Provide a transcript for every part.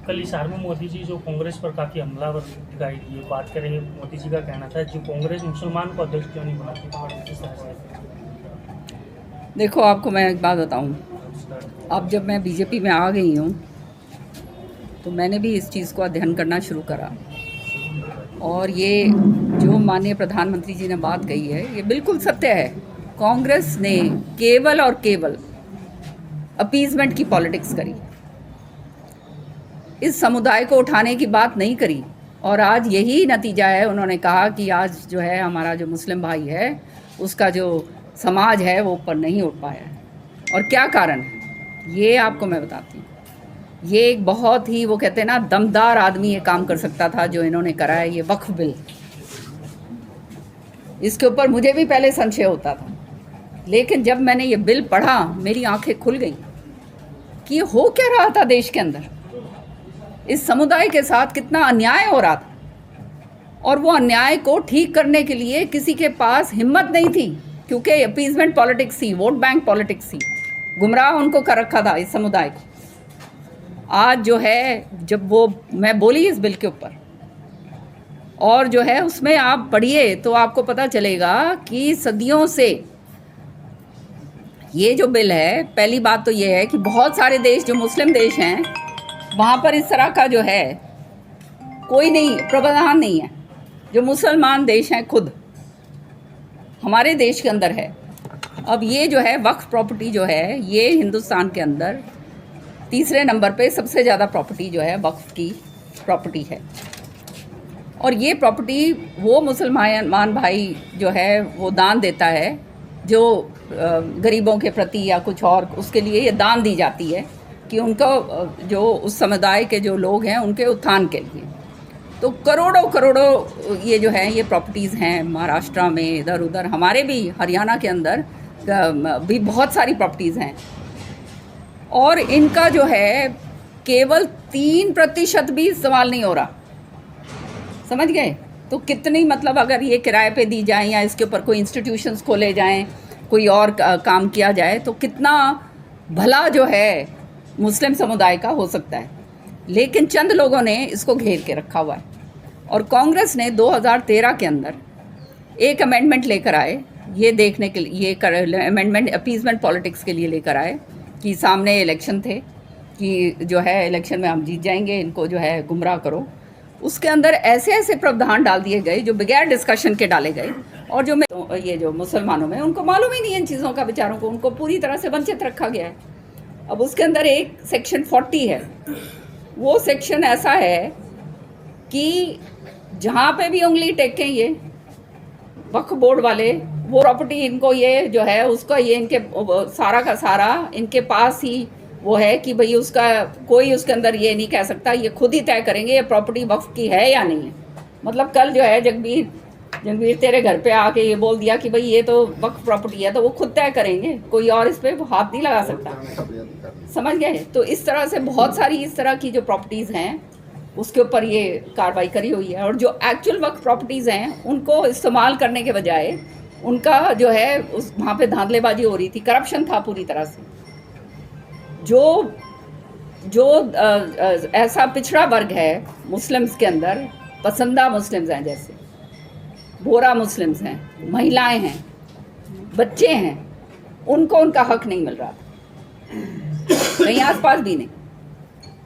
कल हिसार में मोदी जी जो कांग्रेस पर काफ़ी हमलावर दिखाई दिए, बात करेंगे। मोदी जी का कहना था जो कांग्रेस मुसलमान को अध्यक्ष क्यों नहीं बनाती, तो किस तरह से? देखो, आपको मैं एक बात बताऊं, अब जब मैं बीजेपी में आ गई हूं तो मैंने भी इस चीज़ को अध्ययन करना शुरू करा। और ये जो माननीय प्रधानमंत्री जी ने बात कही है, ये बिल्कुल सत्य है। कांग्रेस ने केवल और केवल अपीजमेंट की पॉलिटिक्स करी, इस समुदाय को उठाने की बात नहीं करी। और आज यही नतीजा है। उन्होंने कहा कि आज जो है हमारा जो मुस्लिम भाई है, उसका जो समाज है वो ऊपर नहीं उठ पाया है। और क्या कारण है ये आपको मैं बताती हूँ। ये एक बहुत ही, वो कहते हैं ना, दमदार आदमी ये काम कर सकता था जो इन्होंने करा है, ये वक्फ बिल। इसके ऊपर मुझे भी पहले संशय होता था, लेकिन जब मैंने ये बिल पढ़ा मेरी आंखें खुल गई कि ये हो क्या रहा था देश के अंदर। इस समुदाय के साथ कितना अन्याय हो रहा था, और वो अन्याय को ठीक करने के लिए किसी के पास हिम्मत नहीं थी, क्योंकि अपीजमेंट पॉलिटिक्स थी, वोट बैंक पॉलिटिक्स थी। गुमराह उनको कर रखा था इस समुदाय को। आज जो है, जब वो मैं बोली इस बिल के ऊपर, और जो है उसमें आप पढ़िए तो आपको पता चलेगा कि सदियों से ये जो बिल है, पहली बात तो ये है कि बहुत सारे देश जो मुस्लिम देश हैं वहाँ पर इस तरह का जो है कोई नहीं, प्रावधान नहीं है। जो मुसलमान देश हैं खुद हमारे देश के अंदर है। अब ये जो है वक्फ प्रॉपर्टी जो है, ये हिंदुस्तान के अंदर तीसरे नंबर पे सबसे ज़्यादा प्रॉपर्टी जो है वक्फ की प्रॉपर्टी है। और ये प्रॉपर्टी वो मुसलमान भाई जो है वो दान देता है, जो गरीबों के प्रति या कुछ और, उसके लिए ये दान दी जाती है कि उनको, जो उस समुदाय के जो लोग हैं उनके उत्थान के लिए। तो करोड़ों करोड़ों ये जो है ये प्रॉपर्टीज़ हैं महाराष्ट्र में, इधर उधर, हमारे भी हरियाणा के अंदर भी बहुत सारी प्रॉपर्टीज़ हैं। और इनका जो है केवल 3% भी इस्तेमाल नहीं हो रहा, समझ गए? तो कितनी, मतलब अगर ये किराए पे दी जाए या इसके ऊपर कोई इंस्टीट्यूशंस खोले जाएं, कोई और काम किया जाए, तो कितना भला जो है मुस्लिम समुदाय का हो सकता है। लेकिन चंद लोगों ने इसको घेर के रखा हुआ है। और कांग्रेस ने 2013 के अंदर एक अमेंडमेंट लेकर आए, ये देखने के लिए, ये अमेंडमेंट अपीजमेंट पॉलिटिक्स के लिए लेकर आए कि सामने इलेक्शन थे, कि जो है इलेक्शन में हम जीत जाएंगे, इनको जो है गुमराह करो। उसके अंदर ऐसे ऐसे प्रावधान डाल दिए गए जो बगैर डिस्कशन के डाले गए, और जो तो ये जो मुसलमानों में उनको मालूम ही नहीं है इन चीज़ों का, बेचारों को, उनको पूरी तरह से वंचित रखा गया है। अब उसके अंदर एक सेक्शन 40 है। वो सेक्शन ऐसा है कि जहाँ पे भी उंगली टेकें ये वक्फ बोर्ड वाले, वो प्रॉपर्टी इनको, ये जो है उसका, ये इनके सारा का सारा इनके पास ही वो है कि भाई उसका कोई उसके अंदर ये नहीं कह सकता, ये खुद ही तय करेंगे ये प्रॉपर्टी वक्फ की है या नहीं है। मतलब कल जो है जगबीर तेरे घर पे आके ये बोल दिया कि भाई ये तो वक्फ प्रॉपर्टी है, तो वो खुद तय करेंगे, कोई और इस पर हाथ नहीं लगा सकता, समझ गए? तो इस तरह से बहुत सारी इस तरह की जो प्रॉपर्टीज़ हैं उसके ऊपर ये कार्रवाई करी हुई है। और जो एक्चुअल वक्फ प्रॉपर्टीज़ हैं उनको इस्तेमाल करने के बजाय उनका जो है उस वहाँ पे धांधलेबाजी हो रही थी, करप्शन था पूरी तरह से। जो जो ऐसा पिछड़ा वर्ग है मुस्लिम्स के अंदर, पसंदा मुस्लिम्स हैं, जैसे बोरा मुस्लिम्स हैं, महिलाएं हैं, बच्चे हैं, उनको उनका हक नहीं मिल रहा था कहीं आसपास भी नहीं।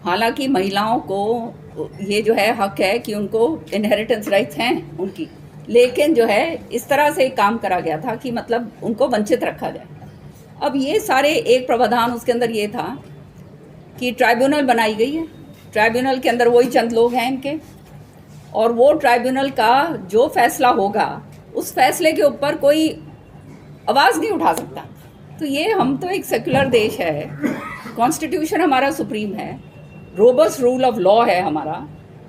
हालांकि महिलाओं को ये जो है हक है कि उनको इनहेरिटेंस राइट्स हैं उनकी, लेकिन जो है इस तरह से काम करा गया था कि मतलब उनको वंचित रखा जाए। अब ये सारे एक प्रावधान उसके अंदर ये था कि ट्राइब्यूनल बनाई गई है, ट्राइब्यूनल के अंदर वही चंद लोग हैं इनके, और वो ट्राइब्यूनल का जो फैसला होगा उस फैसले के ऊपर कोई आवाज़ नहीं उठा सकता। तो ये, हम तो एक सेक्युलर देश है, कॉन्स्टिट्यूशन हमारा सुप्रीम है, रोबस्ट रूल ऑफ लॉ है हमारा,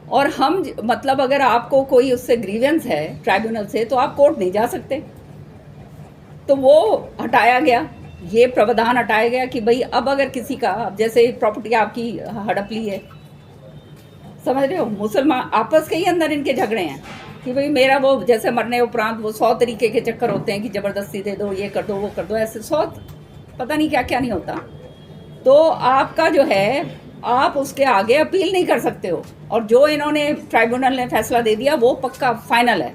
और हम मतलब अगर आपको कोई उससे ग्रीवेंस है ट्राइब्यूनल से, तो आप कोर्ट नहीं जा सकते। तो वो हटाया गया, ये प्रावधान हटाया गया कि भाई अब अगर किसी का, जैसे प्रॉपर्टी आपकी हड़प ली है, समझ रहे हो, मुसलमान आपस के ही अंदर इनके झगड़े हैं कि भाई मेरा, वो जैसे मरने उपरांत वो 100 तरीके के चक्कर होते हैं कि ज़बरदस्ती दे दो, ये कर दो, वो कर दो, ऐसे 100 पता नहीं क्या क्या नहीं होता। तो आपका जो है आप उसके आगे अपील नहीं कर सकते हो। और जो इन्होंने ट्राइब्यूनल ने फैसला दे दिया वो पक्का फाइनल है।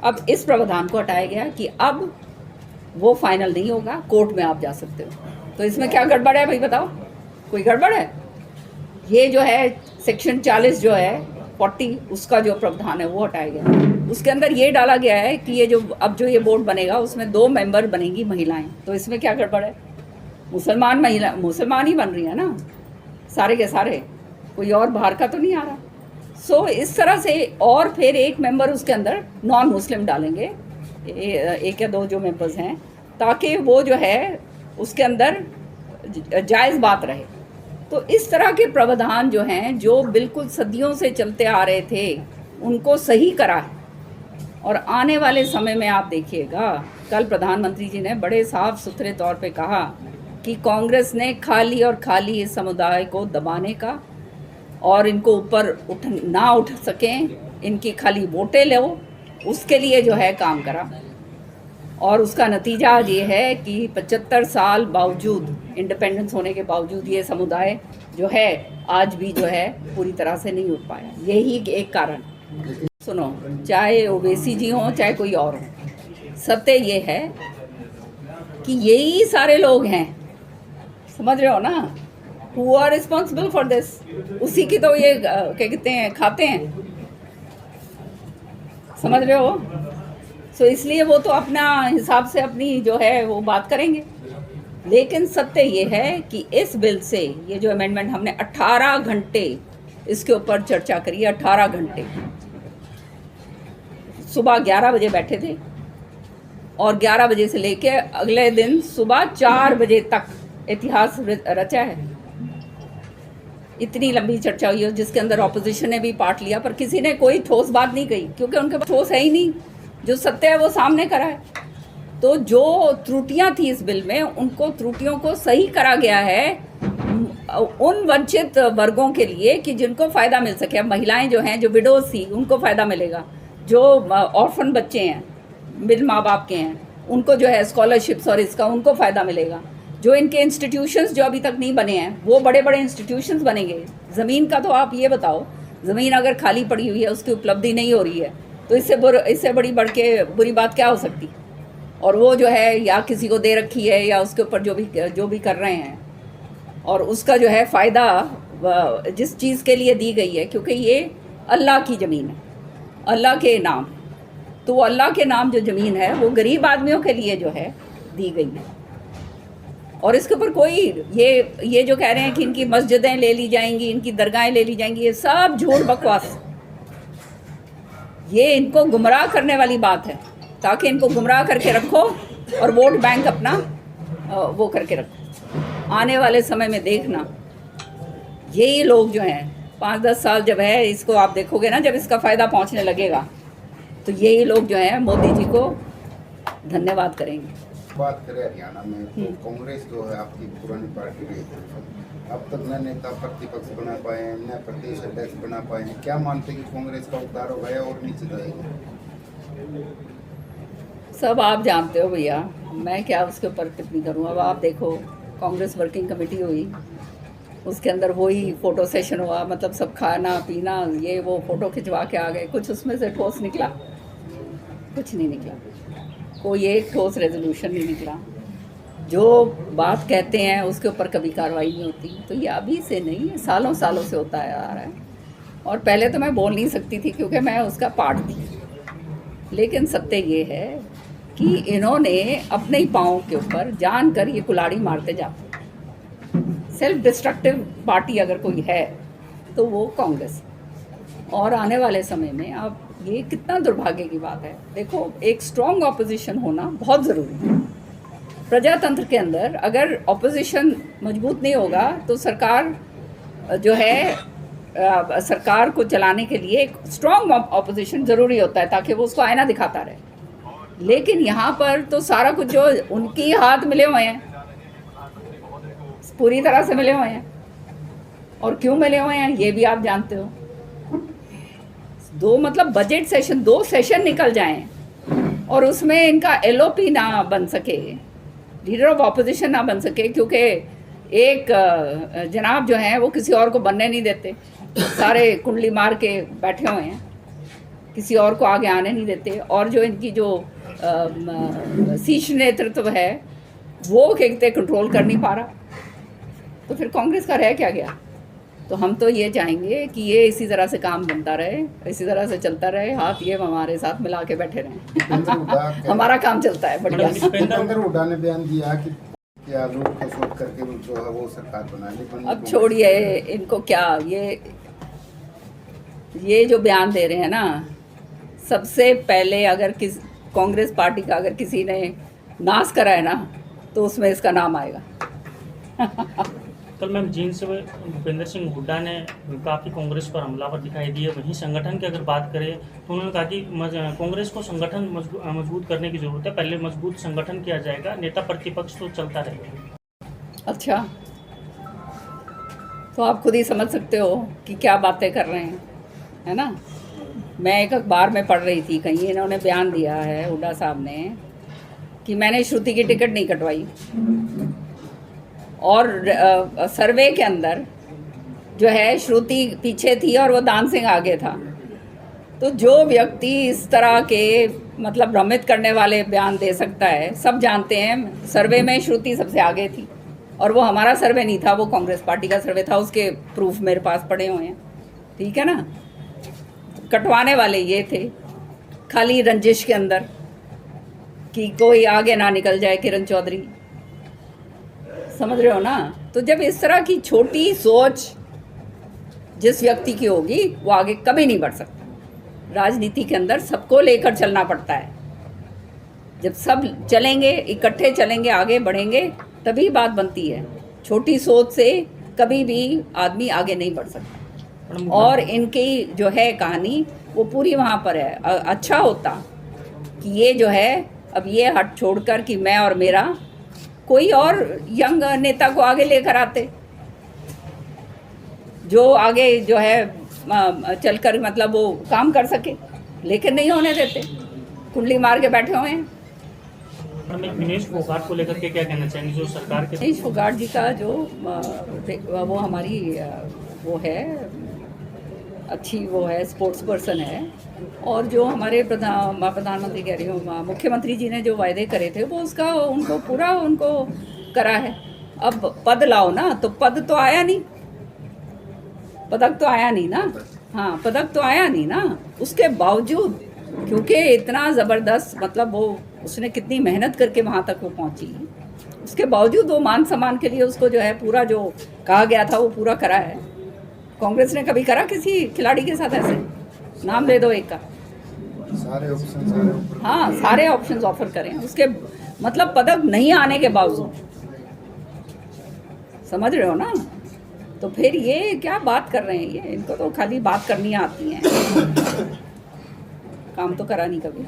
अब इस प्रावधान को हटाया गया कि अब वो फाइनल नहीं होगा, कोर्ट में आप जा सकते हो। तो इसमें क्या गड़बड़ है भाई बताओ, कोई गड़बड़ है? ये जो है सेक्शन 40 जो है 40 उसका जो प्रावधान है वो हटाया गया। उसके अंदर ये डाला गया है कि ये जो अब जो ये बोर्ड बनेगा उसमें 2 मेंबर बनेंगी महिलाएं। तो इसमें क्या गड़बड़ है? मुसलमान महिला मुसलमान ही बन रही है ना सारे के सारे, कोई और बाहर का तो नहीं आ रहा। सो इस तरह से, और फिर एक मेंबर उसके अंदर नॉन मुस्लिम डालेंगे, एक या 2 जो मेंबर्स हैं, ताकि वो जो है उसके अंदर जायज़ बात रहे। तो इस तरह के प्रावधान जो हैं, जो बिल्कुल सदियों से चलते आ रहे थे, उनको सही करा है। और आने वाले समय में आप देखिएगा, कल प्रधानमंत्री जी ने बड़े साफ सुथरे तौर पे कहा कि कांग्रेस ने खाली और खाली इस समुदाय को दबाने का और इनको ऊपर ना उठ सकें, इनकी खाली वोटें लो, उसके लिए जो है काम करा। और उसका नतीजा आज ये है कि 75 साल बावजूद, इंडिपेंडेंस होने के बावजूद, ये समुदाय जो है आज भी जो है पूरी तरह से नहीं उठ पाया। यही एक कारण। सुनो, चाहे ओवैसी जी हों चाहे कोई और हो, सत्य ये है कि यही सारे लोग हैं, समझ रहे हो ना, who are responsible for this. उसी की तो ये क्या कहते हैं, खाते हैं, समझ रहे हो। सो इसलिए वो तो अपना हिसाब से अपनी जो है वो बात करेंगे। लेकिन सत्य ये है कि इस बिल से, ये जो अमेंडमेंट हमने 18 घंटे इसके ऊपर चर्चा करी, 18 घंटे, सुबह 11 बजे बैठे थे और 11 बजे से लेके अगले दिन सुबह 4 बजे तक इतिहास रचा है। इतनी लंबी चर्चा हुई है जिसके अंदर ऑपोजिशन ने भी पार्ट लिया, पर किसी ने कोई ठोस बात नहीं कही, क्योंकि उनके पास ठोस है ही नहीं। जो सत्य है वो सामने करा है। तो जो त्रुटियां थी इस बिल में, उनको त्रुटियों को सही करा गया है उन वंचित वर्गों के लिए कि जिनको फ़ायदा मिल सके। अब महिलाएं जो हैं, जो विडोज थी, उनको फ़ायदा मिलेगा। जो ऑर्फन बच्चे हैं, बिन माँ बाप के हैं, उनको जो है स्कॉलरशिप्स और इसका उनको फ़ायदा मिलेगा। जो इनके इंस्टीट्यूशंस जो अभी तक नहीं बने हैं, वो बड़े बड़े इंस्टीट्यूशंस बनेंगे। ज़मीन का तो आप ये बताओ, ज़मीन अगर खाली पड़ी हुई है, उसकी उपलब्धि नहीं हो रही है, तो इससे बड़ी बढ़ के बुरी बात क्या हो सकती। और वो जो है या किसी को दे रखी है या उसके ऊपर जो भी कर रहे हैं, और उसका जो है फ़ायदा जिस चीज़ के लिए दी गई है, क्योंकि ये अल्लाह की ज़मीन है, अल्लाह के नाम, तो वो अल्लाह के नाम जो ज़मीन है वो गरीब आदमियों के लिए जो है दी गई है। और इसके ऊपर कोई ये जो कह रहे हैं कि इनकी मस्जिदें ले ली जाएंगी, इनकी दरगाहें ले ली जाएंगी, ये सब झूठ बकवास। ये इनको गुमराह करने वाली बात है, ताकि इनको गुमराह करके रखो और वोट बैंक अपना वो करके रखो। आने वाले समय में देखना, यही लोग जो हैं 5-10 साल जब है, इसको आप देखोगे ना, जब इसका फ़ायदा पहुंचने लगेगा, तो यही लोग जो हैं मोदी जी को धन्यवाद करेंगे। बात करें हरियाणा में, तो कांग्रेस जो है आपकी पुरानी पार्टी रही, अब तक न नेता प्रतिपक्ष बना पाए हैं, न प्रदेश अध्यक्ष बना पाए हैं। क्या मानते हैं कि कांग्रेस का उतार हो गया और नीचे जाएगी? सब आप जानते हो भैया, मैं क्या उसके ऊपर टिप्पणी करूँ। अब आप देखो, कांग्रेस वर्किंग कमेटी हुई, उसके अंदर वही फ़ोटो सेशन हुआ, मतलब सब खाना पीना ये वो फ़ोटो खिंचवा के आ गए। कुछ उसमें से ठोस निकला? कुछ नहीं निकला। कोई एक ठोस रेजोल्यूशन नहीं निकला। जो बात कहते हैं उसके ऊपर कभी कार्रवाई नहीं होती। तो ये अभी से नहीं है, सालों सालों से होता आ रहा है। और पहले तो मैं बोल नहीं सकती थी क्योंकि मैं उसका पार्ट थी। लेकिन सत्य ये है कि इन्होंने अपने ही पाँव के ऊपर जानकर ये कुल्हाड़ी मारते जाते। सेल्फ डिस्ट्रक्टिव पार्टी अगर कोई है तो वो कांग्रेस। और आने वाले समय में अब ये कितना दुर्भाग्य की बात है। देखो, एक स्ट्रॉन्ग ऑपोजिशन होना बहुत ज़रूरी है प्रजातंत्र के अंदर। अगर ऑपोजिशन मजबूत नहीं होगा तो सरकार जो है सरकार को चलाने के लिए एक स्ट्रॉन्ग ऑपोजिशन ज़रूरी होता है, ताकि वो उसको आईना दिखाता रहे। लेकिन यहाँ पर तो सारा कुछ जो उनके हाथ मिले हुए हैं, पूरी तरह से मिले हुए हैं। और क्यों मिले हुए हैं ये भी आप जानते हो। मतलब बजट सेशन 2 सेशन निकल जाएं और उसमें इनका LOP ना बन सके, लीडर ऑफ ऑपोजिशन ना बन सके, क्योंकि एक जनाब जो हैं वो किसी और को बनने नहीं देते, सारे कुंडली मार के बैठे हुए हैं, किसी और को आगे आने नहीं देते। और जो इनकी जो शीर्ष नेतृत्व है वो कहते कंट्रोल कर नहीं पा रहा, तो फिर कांग्रेस का रह क्या गया। तो हम तो ये चाहेंगे कि ये इसी तरह से काम बनता रहे, इसी तरह से चलता रहे, हाथ ये हमारे साथ मिला के बैठे रहें हमारा काम चलता है बढ़िया। भूपेंद्र हुड्डा ने बयान दिया कि क्या लोग को सोच करके जो है वो सरकार बना ली। अब छोड़िए इनको, क्या ये जो बयान दे रहे हैं ना, सबसे पहले अगर कांग्रेस पार्टी का अगर किसी ने नाश करा है ना तो उसमें इसका नाम आएगा। कल मैम जींद से भूपेंद्र सिंह हुड्डा ने काफ़ी कांग्रेस पर हमलावर दिखाई दिए। वहीं संगठन की अगर बात करें तो उन्होंने कहा कि कांग्रेस को संगठन मजबूत करने की ज़रूरत है, पहले मजबूत संगठन किया जाएगा, नेता प्रतिपक्ष तो चलता रहेगा। अच्छा, तो आप खुद ही समझ सकते हो कि क्या बातें कर रहे हैं, है ना। मैं एक अखबार में पढ़ रही थी, कहीं इन्होंने बयान दिया है हुड्डा साहब ने कि मैंने श्रुति की टिकट नहीं कटवाई, और सर्वे के अंदर जो है श्रुति पीछे थी और वो दान सिंह आगे था। तो जो व्यक्ति इस तरह के मतलब भ्रमित करने वाले बयान दे सकता है, सब जानते हैं सर्वे में श्रुति सबसे आगे थी, और वो हमारा सर्वे नहीं था, वो कांग्रेस पार्टी का सर्वे था, उसके प्रूफ मेरे पास पड़े हुए हैं, ठीक है ना। कटवाने वाले ये थे, खाली रंजिश के अंदर कि कोई आगे ना निकल जाए किरण चौधरी, समझ रहे हो ना। तो जब इस तरह की छोटी सोच जिस व्यक्ति की होगी वो आगे कभी नहीं बढ़ सकता। राजनीति के अंदर सबको लेकर चलना पड़ता है, जब सब चलेंगे, इकट्ठे चलेंगे, आगे बढ़ेंगे, तभी बात बनती है। छोटी सोच से कभी भी आदमी आगे नहीं बढ़ सकता। और इनकी जो है कहानी वो पूरी वहाँ पर है। अच्छा होता कि ये जो है अब ये हट छोड़कर कि मैं और मेरा, कोई और यंग नेता को आगे लेकर आते, जो आगे जो है चलकर मतलब वो काम कर सके, लेकिन नहीं होने देते, कुंडली मार के बैठे हुए हैं। विनेश फोगाट को लेकर के क्या कहना चाहेंगे, जो सरकार के विनेश फोगाट जी का जो वो हमारी वो है अच्छी, वो है स्पोर्ट्स पर्सन है, और जो हमारे प्रधानमंत्री कह रही हूँ मुख्यमंत्री जी ने जो वायदे करे थे वो उसका उनको पूरा उनको करा है। अब पद लाओ ना, तो पद तो आया नहीं, पदक तो आया नहीं ना, हाँ पदक तो आया नहीं ना। उसके बावजूद, क्योंकि इतना ज़बरदस्त मतलब वो उसने कितनी मेहनत करके वहाँ तक वो पहुँची, उसके बावजूद वो मान सम्मान के लिए उसको जो है पूरा जो कहा गया था वो पूरा करा है। कांग्रेस ने कभी करा किसी खिलाड़ी के साथ ऐसे? नाम दे दो एक का। सारे ऑप्शन हाँ, सारे ऑप्शंस ऑफर करें, उसके मतलब पदक नहीं आने के बावजूद, समझ रहे हो ना। तो फिर ये क्या बात कर रहे हैं, ये इनको तो खाली बात करनी आती है, काम तो करा नहीं कभी।